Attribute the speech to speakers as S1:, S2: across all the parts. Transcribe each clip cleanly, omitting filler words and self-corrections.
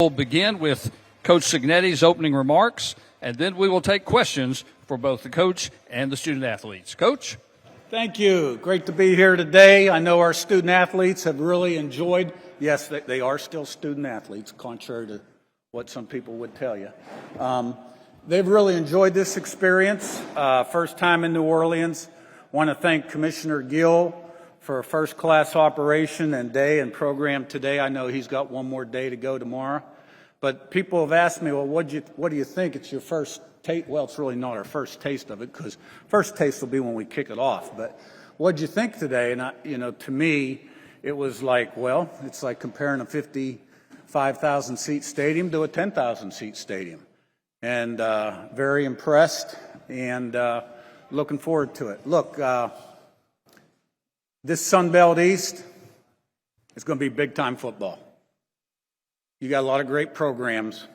S1: We'll begin with Coach Cignetti's opening remarks, and then we will take questions for both the coach and the student athletes. Coach?
S2: Thank you. Great to be here today. I know our student athletes have really enjoyed, yes, they are still student athletes, contrary to what some people would tell you. They've really enjoyed this experience. First time in New Orleans. Want to thank Commissioner Gill for a first-class operation and day and program today. I know he's got one more day to go tomorrow. But people have asked me, well, what do you think? It's your first taste. Well, it's really not our first taste of it, because first taste will be when we kick it off. But what did you think today? And, to me, it was like, well, it's like comparing a 55,000-seat stadium to a 10,000-seat stadium. And very impressed and looking forward to it. Look, this Sun Belt East is going to be big-time football. You got a lot of great programs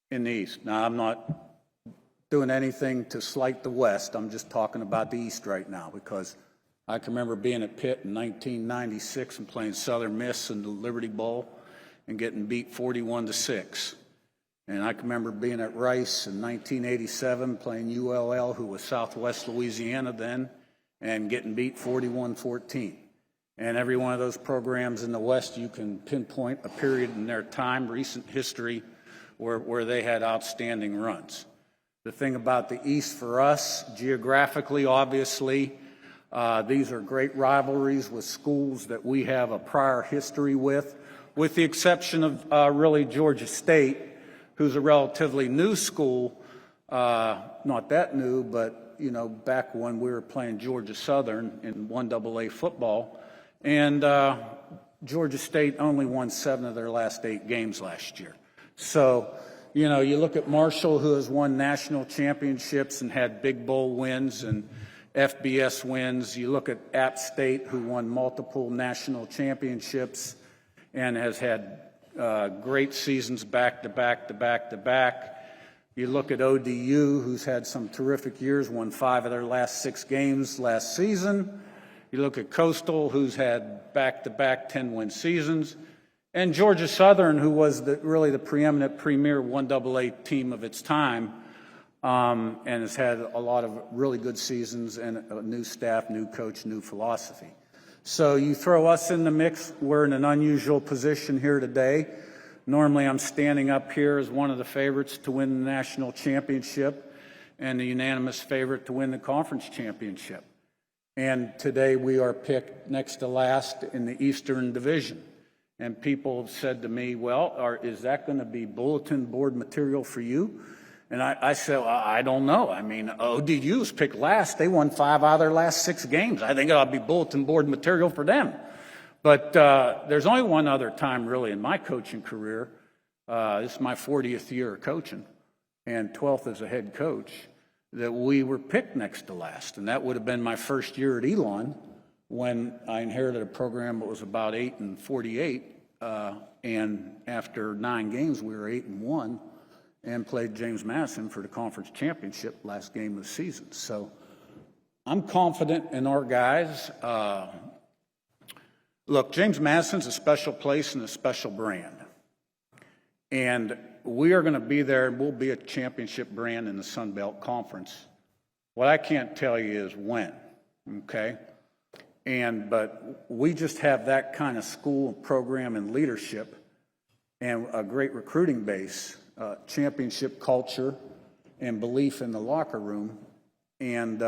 S2: in the East. Now, I'm not doing anything to slight the West. I'm just talking about the East right now, because I can remember being at Pitt in 1996 and playing Southern Miss in the Liberty Bowl and getting beat 41-6. And I can remember being at Rice in 1987 playing ULL, who was Southwest Louisiana then, and getting beat 41-14. And every one of those programs in the West, you can pinpoint a period in their time, recent history, where they had outstanding runs. The thing about the East for us, geographically, obviously, these are great rivalries with schools that we have a prior history with the exception of really Georgia State, who's a relatively new school, not that new, but back when we were playing Georgia Southern in 1AA football, and Georgia State only won 7 of their last 8 games last year. So, you look at Marshall, who has won national championships and had big bowl wins and FBS wins. You look at App State, who won multiple national championships and has had great seasons back to back to back to back. You look at ODU, who's had some terrific years, won 5 of their last 6 games last season. You look at Coastal, who's had back-to-back 10-win seasons. And Georgia Southern, who was really the preeminent premier 1AA team of its time, and has had a lot of really good seasons and a new staff, new coach, new philosophy. So you throw us in the mix. We're in an unusual position here today. Normally, I'm standing up here as one of the favorites to win the national championship and the unanimous favorite to win the conference championship. And today we are picked next to last in the Eastern Division. And people have said to me, well, is that going to be bulletin board material for you? And I said, well, I don't know. I mean, ODU's picked last. They won 5 out of their last 6 games. I think it'll be bulletin board material for them. But there's only one other time, really, in my coaching career. This is my 40th year of coaching and 12th as a head coach, that we were picked next to last. And that would have been my first year at Elon, when I inherited a program that was about 8-48. And after 9 games, we were 8-1 and played James Madison for the conference championship last game of the season. So I'm confident in our guys. Look, James Madison's a special place and a special brand. And we are going to be there, and we'll be a championship brand in the Sun Belt Conference. What I can't tell you is when, okay? But we just have that kind of school, program, and leadership, and a great recruiting base, championship culture, and belief in the locker room. And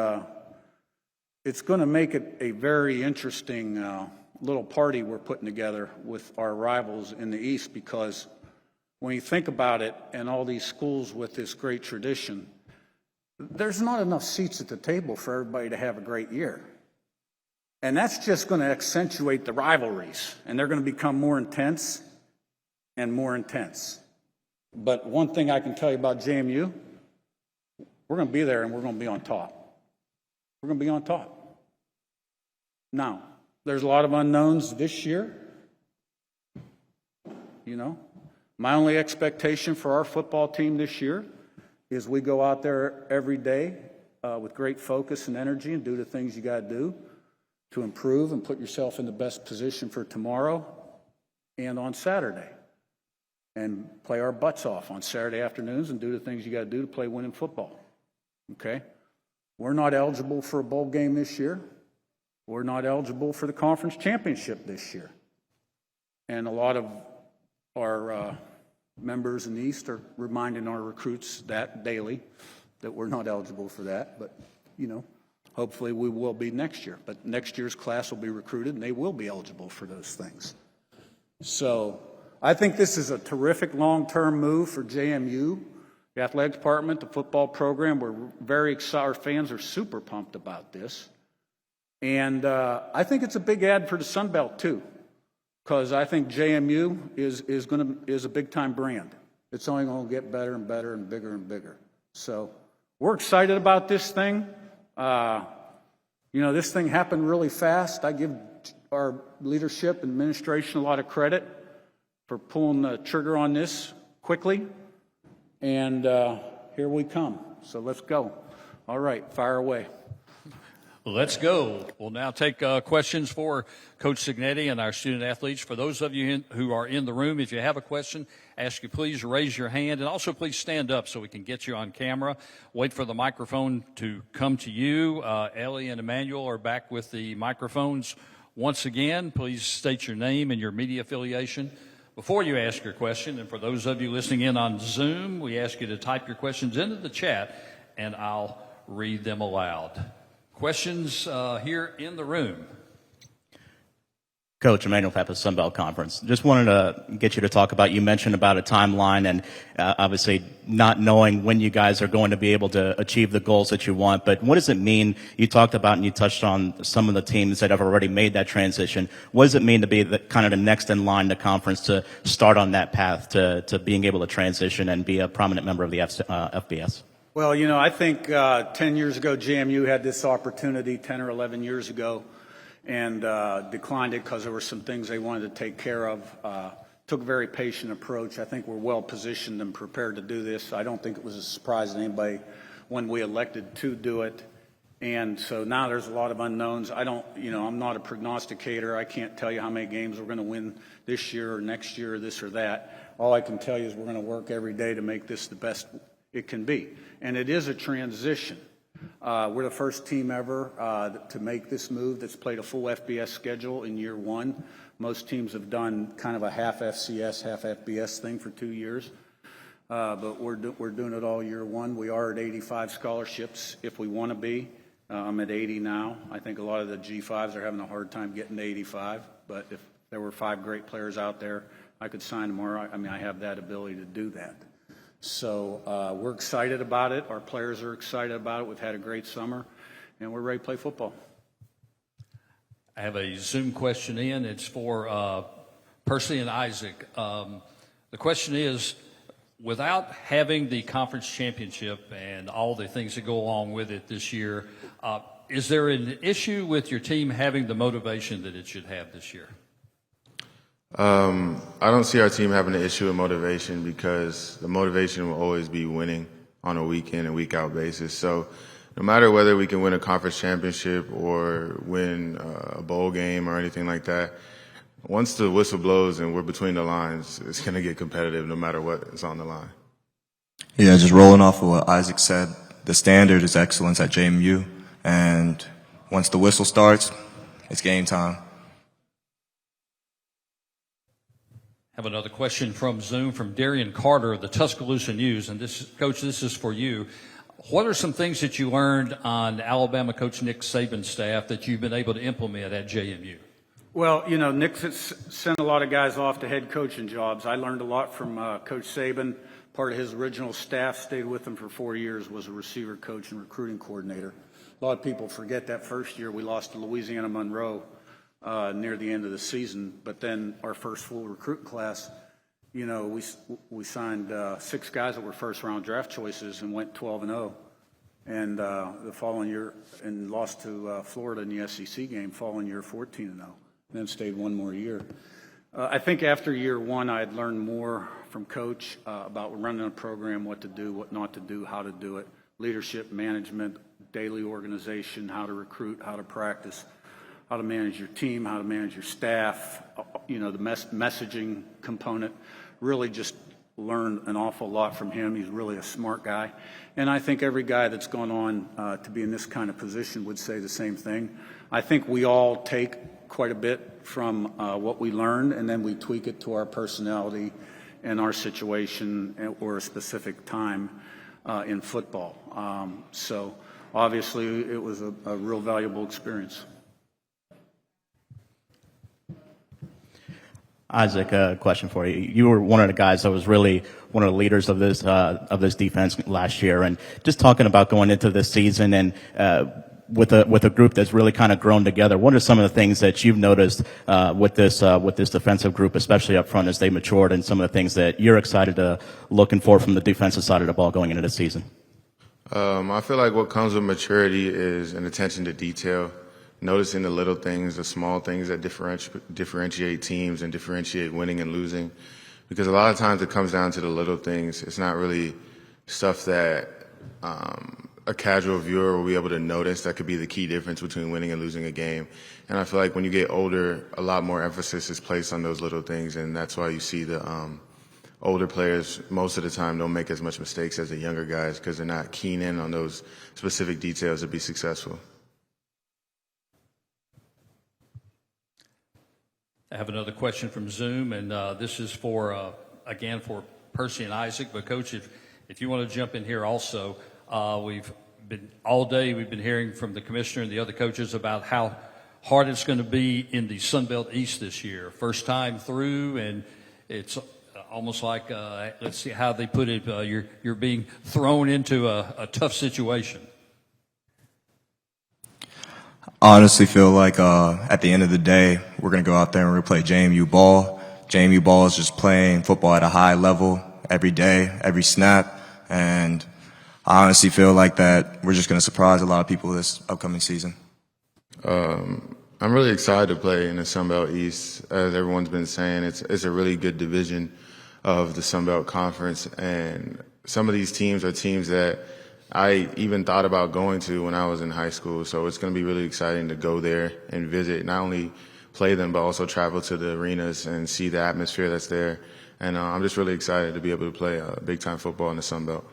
S2: it's going to make it a very interesting little party we're putting together with our rivals in the East, because when you think about it, and all these schools with this great tradition, there's not enough seats at the table for everybody to have a great year. And that's just going to accentuate the rivalries, and they're going to become more intense and more intense. But one thing I can tell you about JMU, we're going to be there, and we're going to be on top. We're going to be on top. Now, there's a lot of unknowns this year. My only expectation for our football team this year is we go out there every day with great focus and energy and do the things you got to do to improve and put yourself in the best position for tomorrow and on Saturday. and play our butts off on Saturday afternoons and do the things you got to do to play winning football. Okay? We're not eligible for a bowl game this year. We're not eligible for the conference championship this year. And a lot of our members in the East are reminding our recruits that daily, that we're not eligible for that. But, you know, hopefully we will be next year. But next year's class will be recruited, and they will be eligible for those things. So I think this is a terrific long-term move for JMU, the athletic department, the football program. We're very excited. Our fans are super pumped about this. And I think it's a big ad for the Sun Belt, too, because I think JMU is a big-time brand. It's only going to get better and better and bigger and bigger. So we're excited about this thing. You know, this thing happened really fast. I give our leadership and administration a lot of credit for pulling the trigger on this quickly. And here we come. So let's go. All right, fire away.
S1: Let's go. We'll now take questions for Coach Cignetti and our student athletes. For those of you who are in the room, if you have a question, ask you please raise your hand, and also please stand up so we can get you on camera. Wait for the microphone to come to you. Ellie and Emmanuel are back with the microphones once again. Please state your name and your media affiliation before you ask your question. And for those of you listening in on Zoom, we ask you to type your questions into the chat, and I'll read them aloud. Questions here in the room?
S3: Coach Emmanuel Peppa, Sunbelt Conference. Just wanted to get you to talk about, you mentioned about a timeline and obviously not knowing when you guys are going to be able to achieve the goals that you want, but what does it mean? You talked about and you touched on some of the teams that have already made that transition. What does it mean to be kind of the next in line to conference to start on that path to being able to transition and be a prominent member of the FBS?
S2: Well, you know, I think 10 years ago, JMU had this opportunity 10 or 11 years ago and declined it because there were some things they wanted to take care of. Took a very patient approach. I think we're well positioned and prepared to do this. I don't think it was a surprise to anybody when we elected to do it. And so now there's a lot of unknowns. I'm not a prognosticator. I can't tell you how many games we're going to win this year or next year or this or that. All I can tell you is we're going to work every day to make this the best it can be. And it is a transition. We're the first team ever to make this move that's played a full FBS schedule in year one. Most teams have done kind of a half FCS, half FBS thing for 2 years. But we're doing it all year one. We are at 85 scholarships if we want to be. I'm at 80 now. I think a lot of the G5s are having a hard time getting to 85. But if there were 5 great players out there, I could sign tomorrow. I mean, I have that ability to do that. So we're excited about it. Our players are excited about it. We've had a great summer, and we're ready to play football.
S1: I have a Zoom question in. It's for Percy and Isaac. The question is, without having the conference championship and all the things that go along with it this year, is there an issue with your team having the motivation that it should have this year?
S4: I don't see our team having an issue with motivation because the motivation will always be winning on a week in and week out basis. So no matter whether we can win a conference championship or win a bowl game or anything like that, once the whistle blows and we're between the lines, it's going to get competitive no matter what is on the line.
S5: Yeah, just rolling off of what Isaac said, the standard is excellence at JMU. And once the whistle starts, it's game time.
S1: I have another question from Zoom from Darian Carter of the Tuscaloosa News. And Coach, this is for you. What are some things that you learned on Alabama coach Nick Saban's staff that you've been able to implement at JMU?
S2: Well, you know, Nick sent a lot of guys off to head coaching jobs. I learned a lot from Coach Saban. Part of his original staff, stayed with him for 4 years, was a receiver coach and recruiting coordinator. A lot of people forget that first year we lost to Louisiana Monroe near the end of the season. But then our first full recruit class, you know, we signed 6 guys that were first-round draft choices and went 12-0. And the following year, and lost to Florida in the SEC game, following year 14-0. Then stayed 1 more year. I think after year 1, I had learned more from Coach about running a program, what to do, what not to do, how to do it, leadership, management, daily organization, how to recruit, how to practice, how to manage your team, how to manage your staff, you know, the messaging component, really just learned an awful lot from him. He's really a smart guy. And I think every guy that's gone on to be in this kind of position would say the same thing. I think we all take quite a bit from what we learned, and then we tweak it to our personality and our situation or a specific time in football. So obviously it was a real valuable experience.
S3: Isaac, a question for you. You were one of the guys that was really one of the leaders of this defense last year, and just talking about going into this season and with a group that's really kind of grown together. What are some of the things that you've noticed with this defensive group, especially up front as they matured, and some of the things that you're excited to looking for from the defensive side of the ball going into the season?
S4: I feel like what comes with maturity is an attention to detail. Noticing the little things, the small things that differentiate teams and differentiate winning and losing. Because a lot of times it comes down to the little things. It's not really stuff that a casual viewer will be able to notice that could be the key difference between winning and losing a game. And I feel like when you get older, a lot more emphasis is placed on those little things, and that's why you see the older players most of the time don't make as much mistakes as the younger guys because they're not keen in on those specific details to be successful.
S1: I have another question from Zoom, and this is for Percy and Isaac. But Coach, if you want to jump in here also, we've been hearing from the commissioner and the other coaches about how hard it's going to be in the Sun Belt East this year. First time through, and it's almost like let's see how they put it. You're being thrown into a tough situation.
S5: I honestly feel like at the end of the day, we're going to go out there and we're going to play JMU ball. JMU ball is just playing football at a high level every day, every snap. And I honestly feel like that we're just going to surprise a lot of people this upcoming season.
S4: I'm really excited to play in the Sun Belt East. As everyone's been saying, it's a really good division of the Sun Belt Conference. And some of these teams are teams that I even thought about going to when I was in high school. So it's going to be really exciting to go there and visit, not only play them, but also travel to the arenas and see the atmosphere that's there. And I'm just really excited to be able to play big-time football in the Sun Belt.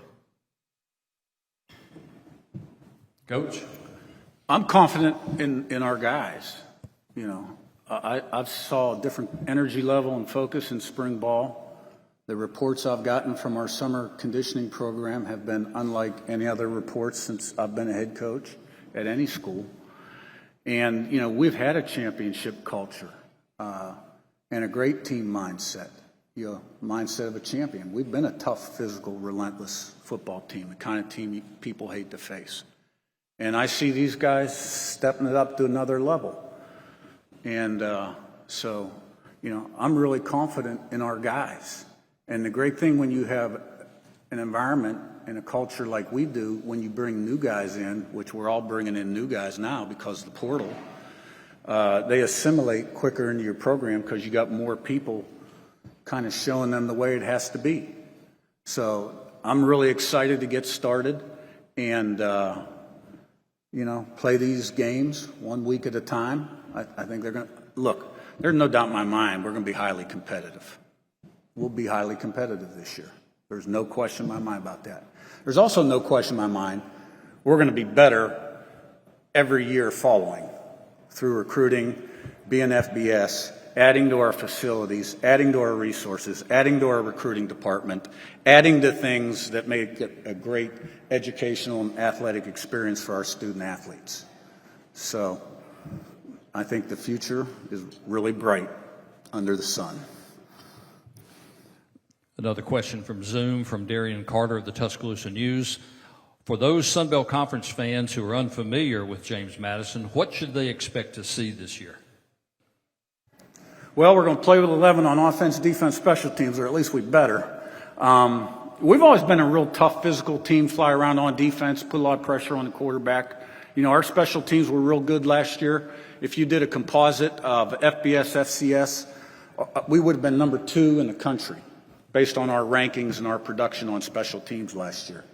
S1: Coach?
S2: I'm confident in our guys. You know, I saw a different energy level and focus in spring ball. The reports I've gotten from our summer conditioning program have been unlike any other reports since I've been a head coach at any school. And, you know, we've had a championship culture and a great team mindset, you know, mindset of a champion. We've been a tough, physical, relentless football team, the kind of team people hate to face. And I see these guys stepping it up to another level. And so, you know, I'm really confident in our guys. And the great thing when you have an environment and a culture like we do, when you bring new guys in, which we're all bringing in new guys now because of the portal, they assimilate quicker into your program because you got more people kind of showing them the way it has to be. So I'm really excited to get started and, you know, play these games 1 week at a time. I think they're going to – look, there's no doubt in my mind we're going to be highly competitive. We'll be highly competitive this year. There's no question in my mind about that. There's also no question in my mind we're going to be better every year following through recruiting, being FBS, adding to our facilities, adding to our resources, adding to our recruiting department, adding to things that make it a great educational and athletic experience for our student athletes. So I think the future is really bright under the sun.
S1: Another question from Zoom from Darian Carter of the Tuscaloosa News. For those Sun Belt Conference fans who are unfamiliar with James Madison, what should they expect to see this year?
S2: Well, we're going to play with 11 on offense, defense, special teams, or at least we better. We've always been a real tough physical team, fly around on defense, put a lot of pressure on the quarterback. You know, our special teams were real good last year. If you did a composite of FBS, FCS, we would have been number 2 in the country, based on our rankings and our production on special teams last year.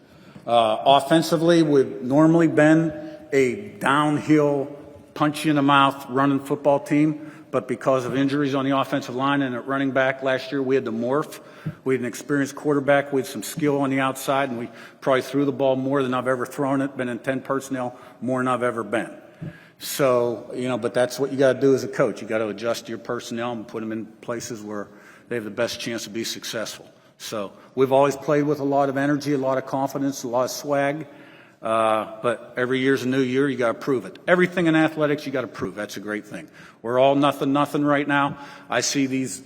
S2: Offensively, we've normally been a downhill, punch you in the mouth, running football team, but because of injuries on the offensive line and at running back last year, we had to morph. We had an experienced quarterback. We had some skill on the outside, and we probably threw the ball more than I've ever thrown it, been in 10 personnel more than I've ever been. So, but that's what you got to do as a coach. You got to adjust your personnel and put them in places where they have the best chance to be successful. So we've always played with a lot of energy, a lot of confidence, a lot of swag. But every year's a new year. You got to prove it. Everything in athletics, you got to prove. That's a great thing. We're all nothing right now. I see these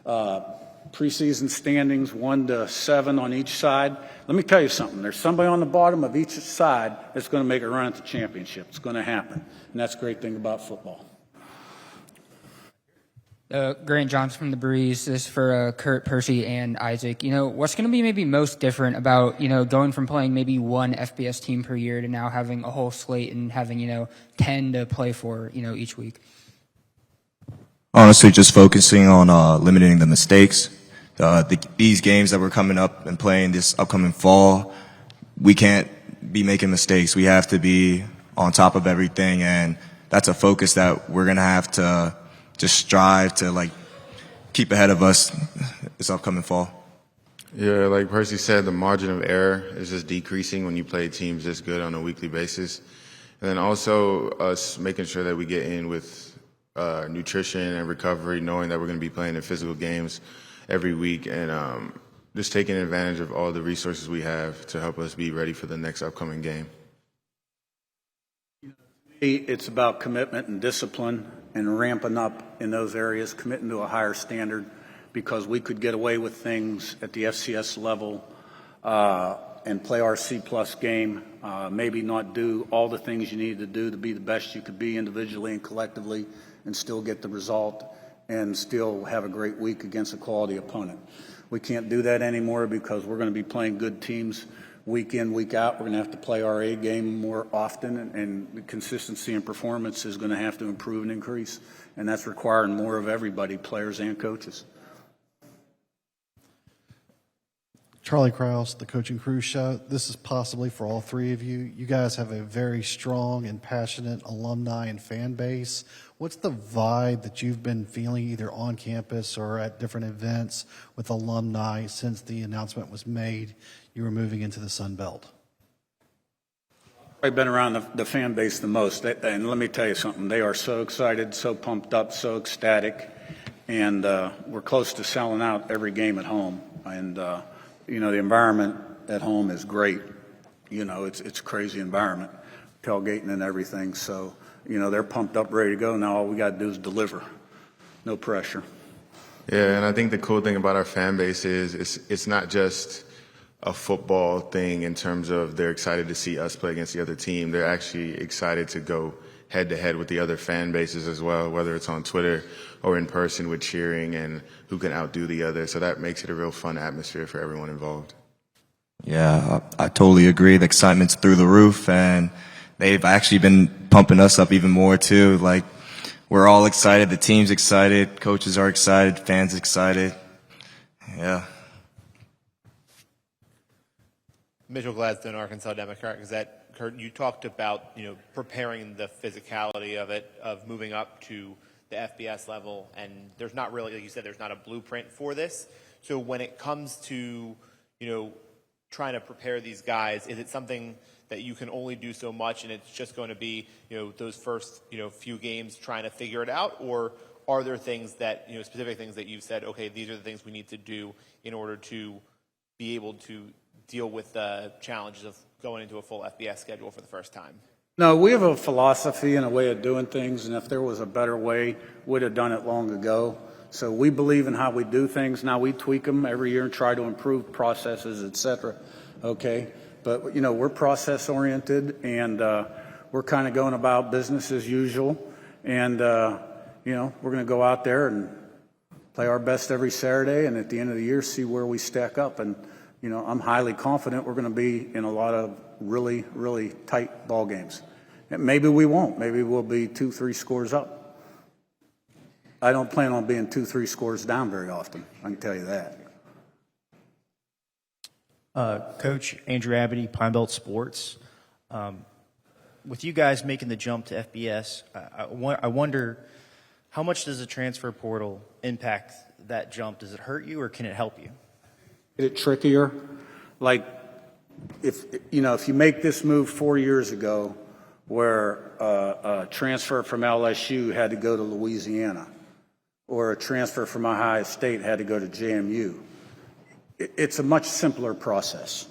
S2: preseason standings 1 to 7 on each side. Let me tell you something. There's somebody on the bottom of each side that's going to make a run at the championship. It's going to happen, and that's the great thing about football.
S6: Grant Johnson from the Breeze. This is for Curt, Percy, and Isaac. What's going to be maybe most different about, going from playing maybe one FBS team per year to now having a whole slate and having, 10 to play for, each week?
S5: Honestly, just focusing on limiting the mistakes. These games that we're coming up and playing this upcoming fall, we can't be making mistakes. We have to be on top of everything, and that's a focus that we're going to have to just strive to keep ahead of us this upcoming fall.
S4: Yeah, like Percy said, the margin of error is just decreasing when you play teams this good on a weekly basis. And then also us making sure that we get in with nutrition and recovery, knowing that we're going to be playing in physical games every week, and just taking advantage of all the resources we have to help us be ready for the next upcoming game.
S2: It's about commitment and discipline and ramping up in those areas, committing to a higher standard, because we could get away with things at the FCS level and play our C-plus game, maybe not do all the things you need to do to be the best you could be individually and collectively and still get the result and still have a great week against a quality opponent. We can't do that anymore because we're going to be playing good teams week in, week out. We're going to have to play our A game more often, and the consistency and performance is going to have to improve and increase, and that's requiring more of everybody, players and coaches.
S7: Charlie Krause, the Coaching Crew Show. This is possibly for all three of you. You guys have a very strong and passionate alumni and fan base. What's the vibe that you've been feeling either on campus or at different events with alumni since the announcement was made you were moving into the Sun Belt?
S2: I've been around the fan base the most, and let me tell you something. They are so excited, so pumped up, so ecstatic, and we're close to selling out every game at home. And the environment at home is great. It's a crazy environment, tailgating and everything. So, they're pumped up, ready to go. Now all we got to do is deliver. No pressure.
S4: Yeah, and I think the cool thing about our fan base is it's not just a football thing in terms of they're excited to see us play against the other team. They're actually excited to go head-to-head with the other fan bases as well, whether it's on Twitter or in person with cheering and who can outdo the other. So that makes it a real fun atmosphere for everyone involved.
S5: Yeah, I totally agree. The excitement's through the roof, and they've actually been pumping us up even more, too. We're all excited. The team's excited. Coaches are excited. Fans excited. Yeah.
S8: Mitchell Gladstone, Arkansas Democrat. Curt, you talked about preparing the physicality of it, of moving up to the FBS level, and there's not really, like you said, there's not a blueprint for this. So when it comes to trying to prepare these guys, is it something that you can only do so much, and it's just going to be those first few games trying to figure it out, or are there things that specific things that you've said, okay, these are the things we need to do in order to be able to deal with the challenges of going into a full FBS schedule for the first time?
S2: No, we have a philosophy and a way of doing things, and if there was a better way, we'd have done it long ago. So we believe in how we do things. Now we tweak them every year and try to improve processes, et cetera. Okay? But, we're process-oriented, and we're kind of going about business as usual. And, we're going to go out there and play our best every Saturday, and at the end of the year, see where we stack up. And, I'm highly confident we're going to be in a lot of really, really tight ball games. And maybe we won't. Maybe we'll be 2-3 scores up. I don't plan on being 2-3 scores down very often. I can tell you that.
S9: Coach Andrew Abity, Pine Belt Sports. With you guys making the jump to FBS, I wonder How much does the transfer portal impact that jump? Does it hurt you or can it help you?
S2: Get it trickier. Like, if you make this move 4 years ago where a transfer from LSU had to go to Louisiana or a transfer from Ohio State had to go to JMU, it's a much simpler process.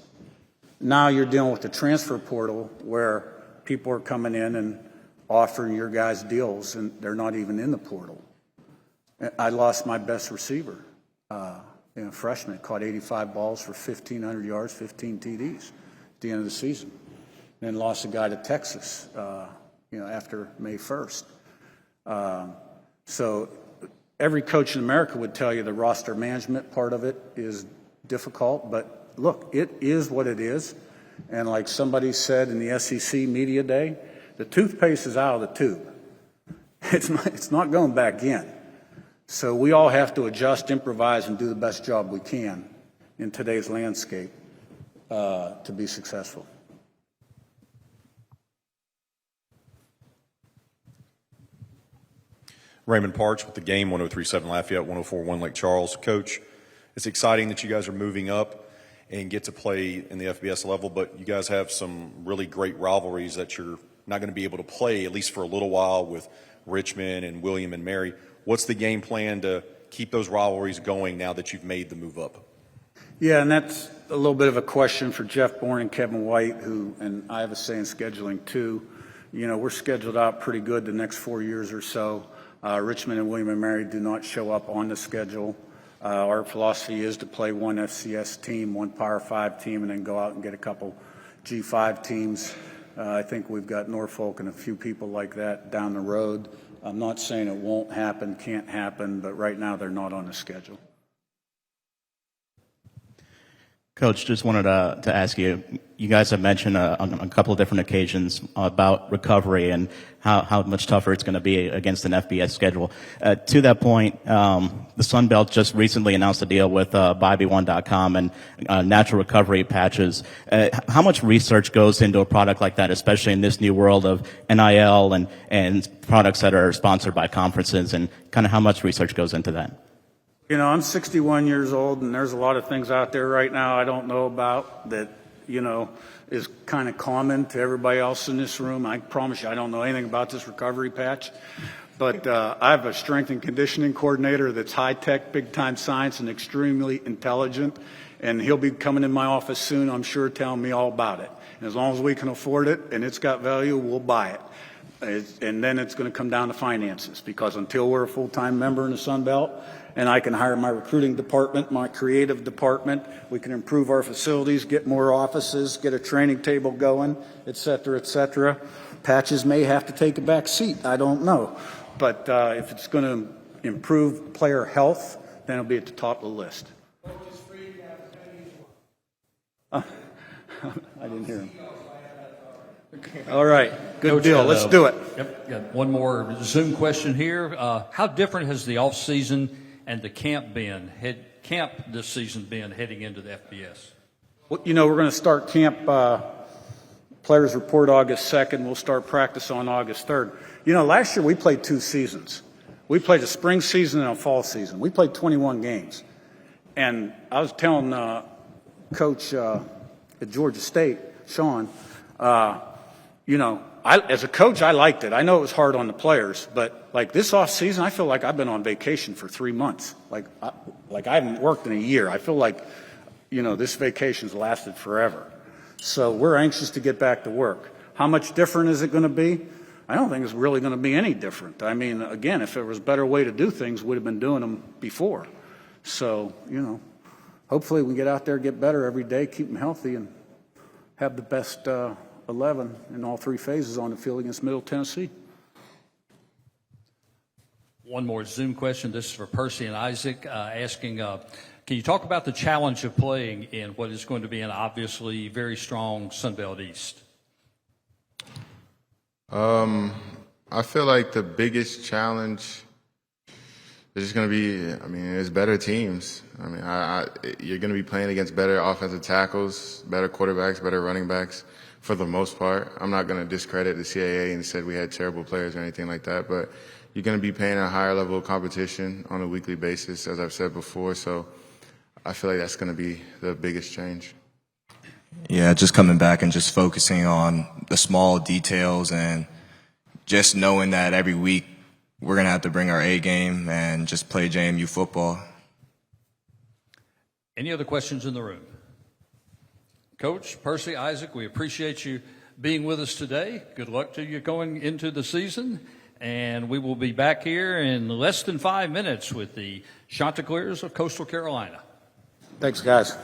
S2: Now you're dealing with the transfer portal where people are coming in and offering your guys deals and they're not even in the portal. I lost my best receiver, freshman, caught 85 balls for 1,500 yards, 15 TDs at the end of the season. Then lost a guy to Texas, after May 1st. So every coach in America would tell you the roster management part of it is difficult, but look, it is what it is. And like somebody said in the SEC media day, the toothpaste is out of the tube. It's not going back in. So we all have to adjust, improvise, and do the best job we can in today's landscape to be successful.
S10: Raymond Parch with the game, 103.7 Lafayette, 104.1 Lake Charles. Coach, it's exciting that you guys are moving up and get to play in the FBS level, but you guys have some really great rivalries that you're not going to be able to play, at least for a little while, with Richmond and William and Mary. What's the game plan to keep those rivalries going now that you've made the move up?
S2: Yeah, and that's a little bit of a question for Jeff Bourne and Kevin White, and I have a say in scheduling too. We're scheduled out pretty good the next 4 years or so. Richmond and William and Mary do not show up on the schedule. Our philosophy is to play one FCS team, one Power 5 team, and then go out and get a couple G5 teams. I think we've got Norfolk and a few people like that down the road. I'm not saying it won't happen, can't happen, but right now they're not on the schedule.
S3: Coach, just wanted to ask you, you guys have mentioned on a couple of different occasions about recovery and how much tougher it's going to be against an FBS schedule. To that point, the Sun Belt just recently announced a deal with Bobby1.com and natural recovery patches. How much research goes into a product like that, especially in this new world of NIL and products that are sponsored by conferences, and kind of how much research goes into that?
S2: I'm 61 years old, and there's a lot of things out there right now I don't know about that, is kind of common to everybody else in this room. I promise you I don't know anything about this recovery patch. But I have a strength and conditioning coordinator that's high-tech, big-time science, and extremely intelligent. And he'll be coming in my office soon, I'm sure, telling me all about it. And as long as we can afford it and it's got value, we'll buy it. And then it's going to come down to finances, because until we're a full-time member in the Sun Belt and I can hire my recruiting department, my creative department, we can improve our facilities, get more offices, get a training table going, et cetera, patches may have to take a back seat. I don't know. But if it's going to improve player health, then it'll be at the top of the list. I didn't hear him. All right, good
S1: Coach,
S2: deal. Let's do it.
S1: Yep, got one more Zoom question here. How different has the off season and the camp this season been heading into the FBS?
S2: Well, we're going to start camp. Players report August 2nd. We'll start practice on August 3rd. Last year we played 2 seasons. We played a spring season and a fall season. We played 21 games. And I was telling Coach at Georgia State, Sean, as a coach, I liked it. I know it was hard on the players, but like this off season, I feel like I've been on vacation for 3 months. Like I haven't worked in a year. I feel like, this vacation's lasted forever. So we're anxious to get back to work. How much different is it going to be? I don't think it's really going to be any different. I mean, again, if there was a better way to do things, we'd have been doing them before. So, hopefully we get out there, get better every day, keep them healthy, and have the best 11 in all 3 phases on the field against Middle Tennessee.
S1: One more Zoom question. This is for Percy and Isaac, asking, can you talk about the challenge of playing in what is going to be an obviously very strong Sun Belt East?
S4: I feel like the biggest challenge is just going to be, it's better teams. You're going to be playing against better offensive tackles, better quarterbacks, better running backs for the most part. I'm not going to discredit the CAA and said we had terrible players or anything like that, but you're going to be playing a higher level of competition on a weekly basis, as I've said before. So I feel like that's going to be the biggest change.
S5: Yeah, just coming back and just focusing on the small details and just knowing that every week we're going to have to bring our A game and just play JMU football.
S1: Any other questions in the room? Coach, Percy, Isaac, we appreciate you being with us today. Good luck to you going into the season. And we will be back here in less than 5 minutes with the Chanticleers of Coastal Carolina.
S2: Thanks, guys.